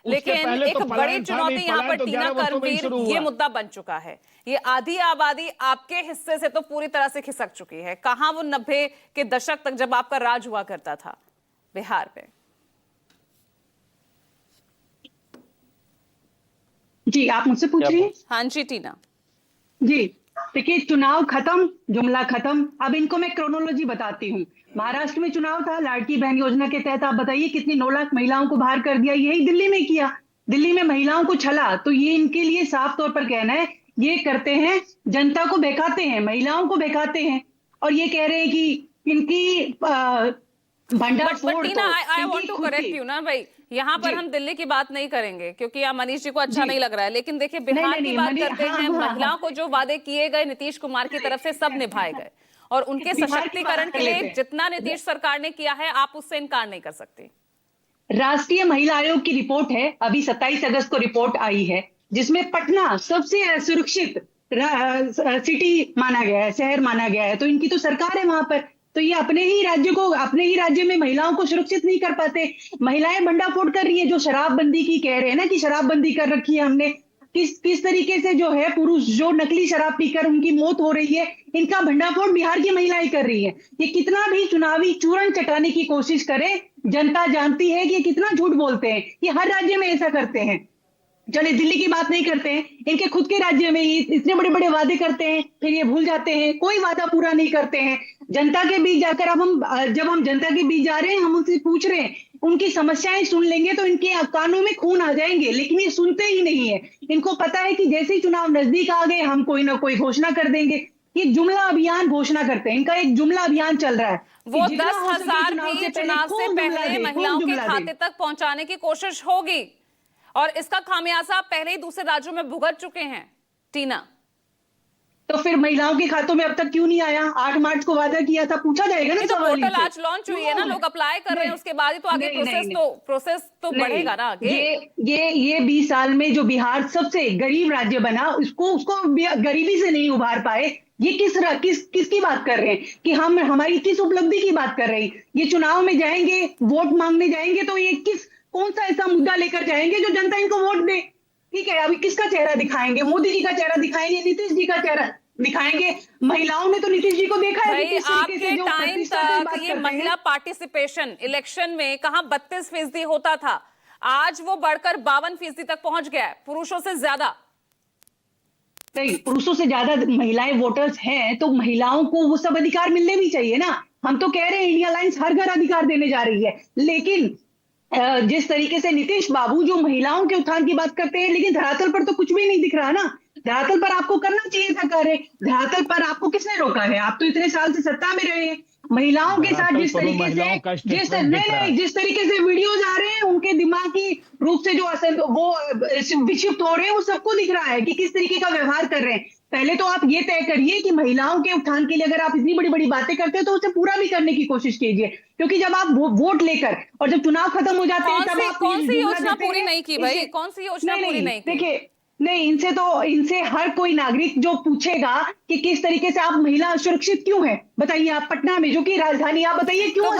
लेकिन एक बड़ी चुनौती यहाँ पर टीना करवीर ये मुद्दा बन चुका है। ये आधी आबादी आपके हिस्से से तो पूरी तरह से खिसक चुकी है। कहां वो 90 के दशक तक जब आपका राज हुआ करता था बिहार पे। जी आप मुझसे पूछ रही हैं? हाँ जी टीना जी देखिए, चुनाव खत्म, जुमला खत्म। अब इनको मैं क्रोनोलॉजी बताती हूँ। महाराष्ट्र में चुनाव था, लाड़की बहन योजना के तहत आप बताइए कितनी 9 लाख महिलाओं को बाहर कर दिया। यही दिल्ली में किया, दिल्ली में महिलाओं को छला। तो ये इनके लिए साफ तौर पर कहना है, ये करते हैं, जनता को बहकाते हैं, महिलाओं को बहकाते हैं, और ये कह रहे हैं कि इनकी भंडार फोड़। I want to correct you ना भाई, यहाँ पर हम दिल्ली की बात नहीं करेंगे क्योंकि यहाँ मनीष जी को अच्छा नहीं लग रहा है, लेकिन देखिए बिहार की बात करते हैं। महिलाओं को जो वादे किए गए नीतीश कुमार की तरफ से सब निभाए गए, और उनके सशक्तिकरण के लिए जितना नीतीश सरकार ने किया है आप उससे इनकार नहीं कर सकते। राष्ट्रीय महिला आयोग की रिपोर्ट है, अभी 27 अगस्त को रिपोर्ट आई है, जिसमें पटना सबसे असुरक्षित सिटी माना गया है, शहर माना गया है। तो इनकी तो सरकार है वहां पर, तो ये अपने ही राज्य में महिलाओं को सुरक्षित नहीं कर पाते। महिलाएं भंडाफोड़ कर रही है। जो शराबबंदी की कह रहे हैं ना कि शराबबंदी कर रखी है हमने, किस तरीके से जो है पुरुष जो नकली शराब पीकर उनकी मौत हो रही है, इनका भंडाफोड़ बिहार की महिलाएं कर रही है। ये कितना भी चुनावी चूरन चटाने की कोशिश करे, जनता जानती है कि ये कितना झूठ बोलते हैं। ये हर राज्य में ऐसा करते हैं। चलिए दिल्ली की बात नहीं करते हैं, इनके खुद के राज्य में ही इतने बड़े बड़े वादे करते हैं, फिर ये भूल जाते हैं, कोई वादा पूरा नहीं करते हैं। जनता के बीच जाकर अब जब हम जनता के बीच जा रहे हैं, हम उनसे पूछ रहे हैं, उनकी समस्याएं सुन लेंगे तो इनके कानों में खून आ जाएंगे, लेकिन ये सुनते ही नहीं है। इनको पता है कि जैसे ही चुनाव नजदीक आ गए हम कोई ना कोई घोषणा कर देंगे। ये जुमला अभियान घोषणा करते हैं, इनका एक जुमला अभियान चल रहा है। वो 10,000 भी चुनाव से पहले महिलाओं के खाते तक पहुंचाने की कोशिश होगी, और इसका खामियाजा पहले ही दूसरे राज्यों में भुगत चुके हैं। टीना, तो फिर महिलाओं के खातों में अब तक क्यों नहीं आया? 8 मार्च को वादा किया था, पूछा जाएगा ना। तो पोर्टल आज लॉन्च हुई है ना, लोग अप्लाई कर रहे हैं, उसके बाद ही तो आगे प्रोसेस तो बढ़ेगा ना आगे। ये 20 साल में जो बिहार सबसे गरीब राज्य बना, उसको गरीबी से नहीं उभार पाए। ये किसकी बात कर रहे हैं कि हम हमारी किस उपलब्धि की बात कर रहे हैं? ये चुनाव में जाएंगे, वोट मांगने जाएंगे, तो ये कौन सा ऐसा मुद्दा लेकर जाएंगे जो जनता इनको वोट दे? ठीक है, अभी किसका चेहरा दिखाएंगे? मोदी जी का चेहरा दिखाएंगे, नीतीश जी का चेहरा दिखाएंगे? महिलाओं ने तो नीतीश जी को देखा है। भाई आपके टाइम तक ये महिला पार्टिसिपेशन इलेक्शन में कहां 32% होता था, आज वो बढ़कर 52% तक पहुंच गया है, पुरुषों से ज्यादा। नहीं, पुरुषों से ज्यादा महिलाएं वोटर्स हैं, तो महिलाओं को वो सब अधिकार मिलने भी चाहिए ना। हम तो कह रहे हैं इंडिया अलायंस हर घर अधिकार देने जा रही है, लेकिन जिस तरीके से नीतीश बाबू जो महिलाओं के उत्थान की बात करते हैं, लेकिन धरातल पर तो कुछ भी नहीं दिख रहा ना। धरातल पर आपको करना चाहिए था कार्य, धरातल पर आपको किसने रोका है? आप तो इतने साल से सत्ता में रहे हैं। महिलाओं के साथ जिस तरीके से वीडियोज आ रहे हैं, उनके दिमागी रूप से जो वो विक्षिप्त हो रहे हैं, वो सबको दिख रहा है कि किस तरीके का व्यवहार कर रहे हैं। पहले तो आप ये तय करिए कि महिलाओं के उत्थान के लिए अगर आप इतनी बड़ी बड़ी बातें करते हैं तो उसे पूरा भी करने की कोशिश कीजिए, क्योंकि जब आप वोट लेकर और जब चुनाव खत्म हो जाते हैं तब आप कौन सी योजना पूरी नहीं की भाई? कौन सी योजना पूरी नहीं की? देखिए, नहीं, इनसे हर कोई नागरिक जो पूछेगा कि किस तरीके से आप महिला सुरक्षित क्यों है, बताइए। आप पटना में जो कि राजधानी, आप बताइए क्यों?